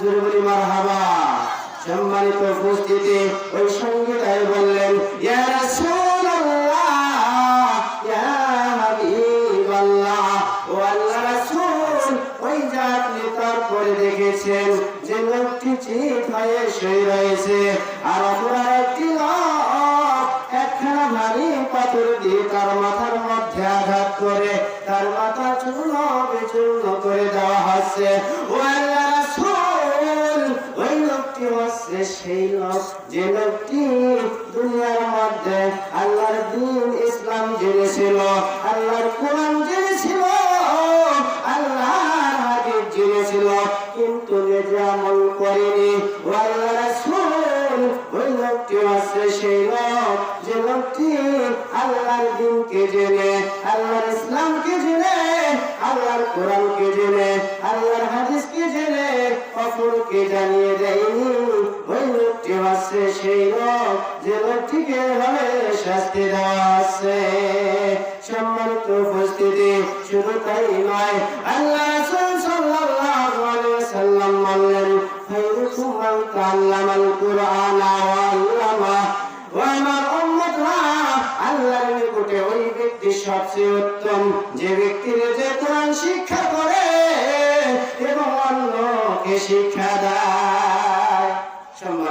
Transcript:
জুরবুলি মারহাবা। সম্মানিত উপস্থিতি, ওই সঙ্গীতায় বললেন, ইয়া রাসূলুল্লাহ, ইয়া হাবিবাল্লাহ, ও আল্লাহ রাসূল, ওই যে আপনি তারপরে দেখেছেন যে লোকটি চিত হয়ে শুয়ে রয়েছে, আর অপর একটি লোক একখানা ভারী পাথর দিয়ে তার মাথার মধ্যে আঘাত করে তার মাথা চূর্ণ বিচূর্ণ করে দেওয়া হচ্ছে। ও আল্লাহ রাসূল, ওই লোকটি হচ্ছে সেই লোক যে লোকটি দুনিয়ার মধ্যে আল্লাহর দ্বীন ইসলাম জেনেছিল, আল্লাহর কোরআন জেনেছিল, আল্লাহর হাদিস জেনেছিল, কিন্তু নিজে আমল করেনি। ও আল্লাহ রাসূল, ওই লোকটি হচ্ছে সেই লোক যে লোকটি আল্লাহর দ্বীনকে জেনে, আল্লাহর ইসলামকে জেনে, আল্লাহর কোরআনকে জেনে, আল্লাহর হাদিসকে জেনে অপরকে জানিয়ে দেয়নি। ওই লোকটি হচ্ছে সেই লোক যে লোকটিকে ভাবে শাস্তি দেওয়া আছে। সম্মানিত উপস্থিতি, শুধু তাই নয়, আল্লাহ রাসূল সাল্লাল্লাহু আলাইহি ওয়াসাল্লাম বললেন, খায়রুকুম মান তাআল্লামাল কুরআনা ওয়া আল্লামা। ও আমার উম্মতরা, আল্লাহর নিকটে ওই ব্যক্তি সবচেয়ে উত্তম যে ব্যক্তি নিজে কোরআন শিক্ষা করে এবং অন্যকে শিক্ষা দেয়। সম্মানিত